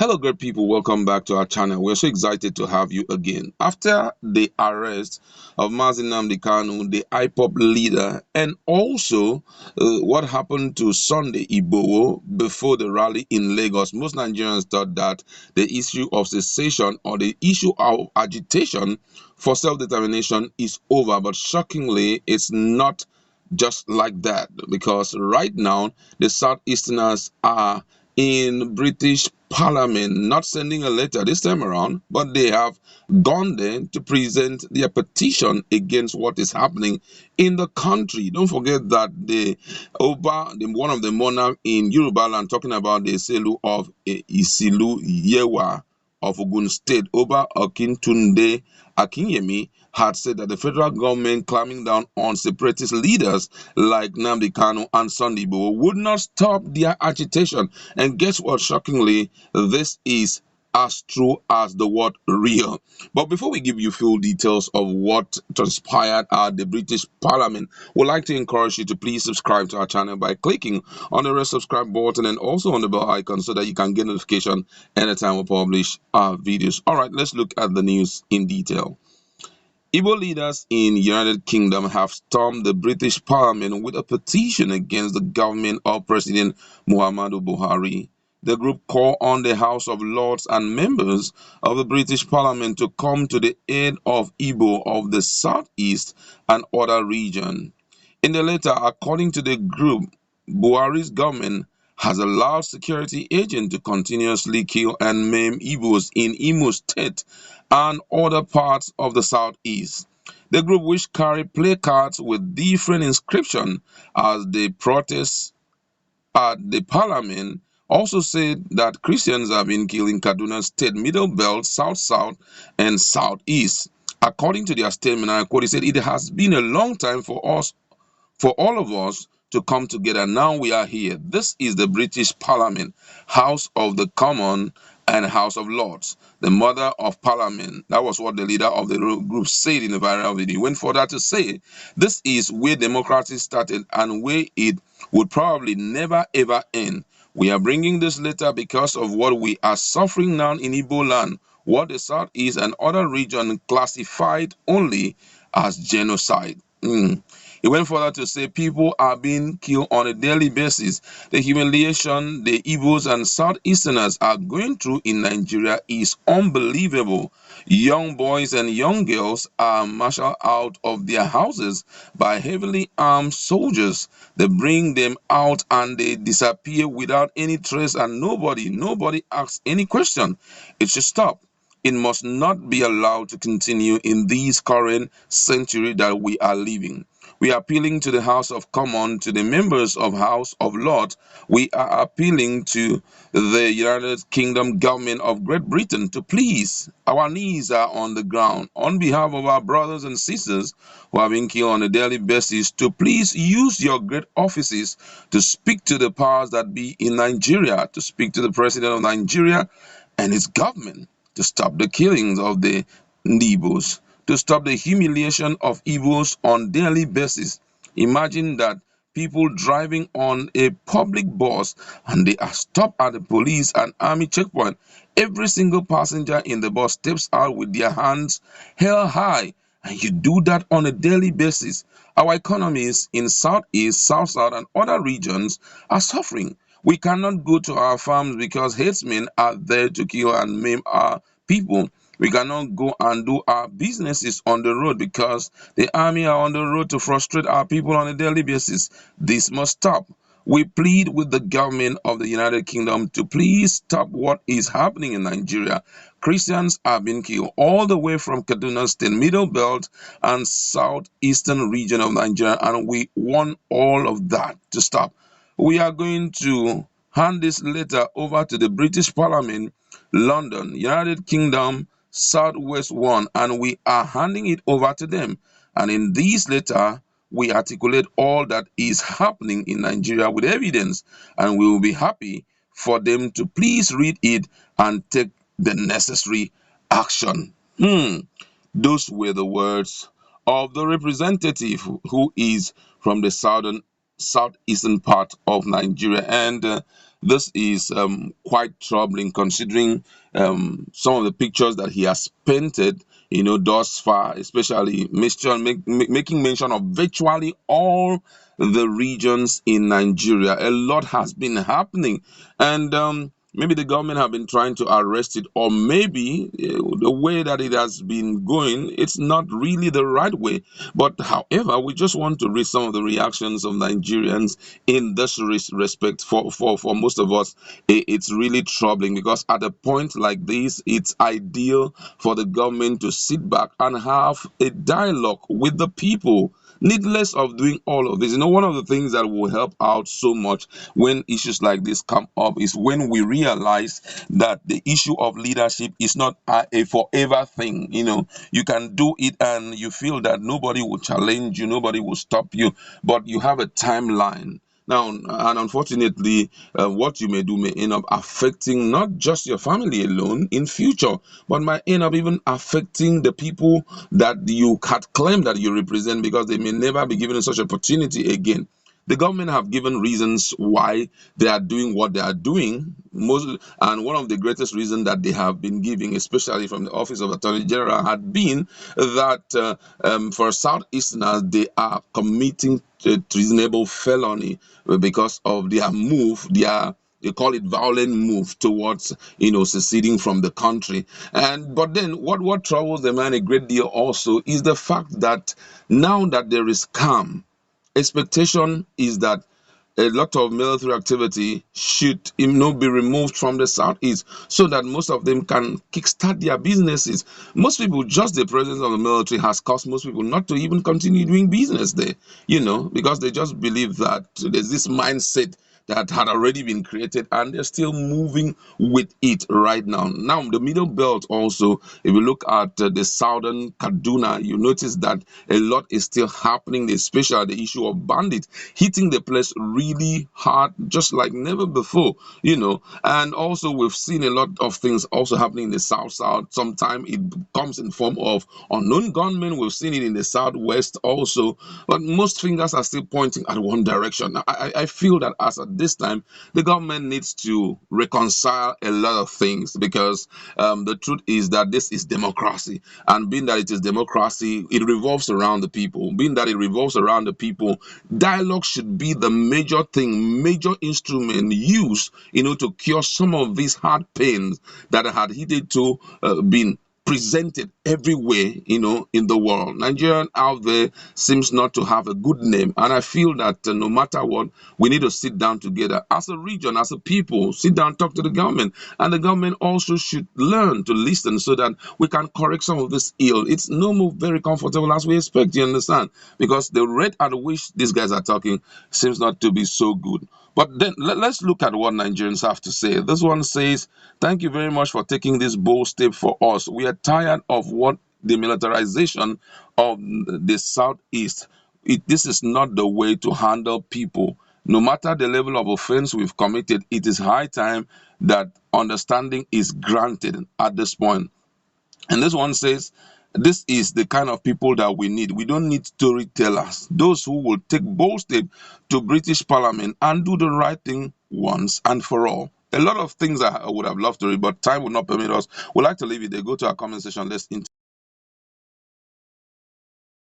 Hello, great people. Welcome back to our channel. We're so excited to have you again. After the arrest of Mazi Nnamdi Kanu, the IPOP leader, and also what happened to Sunday Igboho before the rally in Lagos, most Nigerians thought that the issue of secession or the issue of agitation for self-determination is over. But shockingly, it's not just like that, because right now the Southeasterners are in British Parliament, not sending a letter this time around, but they have gone there to present their petition against what is happening in the country. Don't forget that one of the monarch in Yoruba land, talking about the Selu of Isilu Yewa of Ogun State, Oba Akintunde Akinyemi, had said that the federal government clamping down on separatist leaders like Nnamdi Kanu and Sunday Igboho would not stop their agitation. And guess what? Shockingly, this is as true as the word real. But before we give you full details of what transpired at the British Parliament, we'd like to encourage you to please subscribe to our channel by clicking on the red subscribe button and also on the bell icon so that you can get notification anytime we publish our videos. All right, let's look at the news in detail. Igbo leaders in United Kingdom have stormed the British Parliament with a petition against the government of President Muhammadu Buhari. The group called on the House of Lords and members of the British Parliament to come to the aid of Igbo of the Southeast and other regions. In the letter, according to the group, Buhari's government has allowed security agents to continuously kill and maim Igbos in Imo State and other parts of the southeast. The group, which carry placards with different inscriptions as they protest at the parliament, also said that Christians have been killed in Kaduna State, Middle Belt, South, and Southeast. According to their statement, I quote, he said, "It has been a long time for all of us to come together. Now we are here. This is the British Parliament, House of the Commons and House of Lords, the mother of Parliament." That was what the leader of the group said in a viral video. He went further to say, "This is where democracy started and where it would probably never ever end. We are bringing this letter because of what we are suffering now in Igbo land, what the Southeast and other regions classified only as genocide." He went further to say people are being killed on a daily basis. The humiliation the Igbos and Southeasterners are going through in Nigeria is unbelievable. Young boys and young girls are marshaled out of their houses by heavily armed soldiers. They bring them out and they disappear without any trace, and nobody asks any question. It should stop. It must not be allowed to continue in this current century that we are living. We are appealing to the House of Commons, to the members of House of Lords. We are appealing to the United Kingdom government of Great Britain to please, our knees are on the ground, on behalf of our brothers and sisters who are being killed on a daily basis, to please use your great offices to speak to the powers that be in Nigeria, to speak to the President of Nigeria and his government, to stop the killings of the Igbos, to stop the humiliation of Igbos on daily basis. Imagine that people driving on a public bus and they are stopped at the police and army checkpoint. Every single passenger in the bus steps out with their hands held high, and you do that on a daily basis. Our economies in Southeast, South, and other regions are suffering. We cannot go to our farms because herdsmen are there to kill and maim our people. We cannot go and do our businesses on the road because the army are on the road to frustrate our people on a daily basis. This must stop. We plead with the government of the United Kingdom to please stop what is happening in Nigeria. Christians have been killed all the way from Kaduna State, Middle Belt, and Southeastern region of Nigeria, and we want all of that to stop. We are going to hand this letter over to the British Parliament, London, United Kingdom, Southwest one, and we are handing it over to them. And in this letter, we articulate all that is happening in Nigeria with evidence, and we will be happy for them to please read it and take the necessary action. Those were the words of the representative who is from the southeastern part of Nigeria. And This is quite troubling, considering some of the pictures that he has painted, thus far, especially making mention of virtually all the regions in Nigeria. A lot has been happening, and maybe the government have been trying to arrest it, or maybe the way that it has been going, it's not really the right way. But however, we just want to read some of the reactions of Nigerians in this respect. For most of us, it's really troubling, because at a point like this, it's ideal for the government to sit back and have a dialogue with the people, needless of doing all of this. One of the things that will help out so much when issues like this come up is when we realize that the issue of leadership is not a forever thing. You can do it and you feel that nobody will challenge you, nobody will stop you, but you have a timeline. Now, and unfortunately, what you may do may end up affecting not just your family alone in future, but might end up even affecting the people that you had claimed that you represent, because they may never be given such opportunity again. The government have given reasons why they are doing what they are doing. And one of the greatest reasons that they have been giving, especially from the Office of Attorney General, had been that for Southeasterners, they are committing a treasonable felony because of their move, they call it violent move towards seceding from the country. And but then what troubles the man a great deal also is the fact that now that there is calm, expectation is that a lot of military activity should be removed from the southeast, so that most of them can kickstart their businesses. Most people, just the presence of the military has caused most people not to even continue doing business there, because they just believe that there's this mindset that had already been created, and they're still moving with it right now. Now, the middle belt also, if you look at the southern Kaduna, you notice that a lot is still happening, especially the issue of bandits hitting the place really hard, just like never before. And also we've seen a lot of things also happening in the south. Sometimes it comes in form of unknown gunmen. We've seen it in the southwest also, but most fingers are still pointing at one direction. Now, I feel that as at this time, the government needs to reconcile a lot of things, because the truth is that this is democracy, and being that it is democracy, it revolves around the people. Being that it revolves around the people, dialogue should be the major thing, major instrument used, to cure some of these hard pains that had hitherto been presented everywhere, in the world. Nigerian out there seems not to have a good name, and I feel that no matter what, we need to sit down together as a region, as a people, sit down, talk to the government, and the government also should learn to listen, so that we can correct some of this ill. It's no more very comfortable as we expect, you understand, because the rate at which these guys are talking seems not to be so good. But then let's look at what Nigerians have to say. This one says, "Thank you very much for taking this bold step for us. We are tired of what the militarization of the Southeast. This is not the way to handle people. No matter the level of offense we've committed, it is high time that understanding is granted at this point." And this one says, "This is the kind of people that we need. We don't need storytellers. Those who will take bold steps to British Parliament and do the right thing once and for all." A lot of things I would have loved to read, but time would not permit us. We'd like to leave it there. Go to our comment section. Let's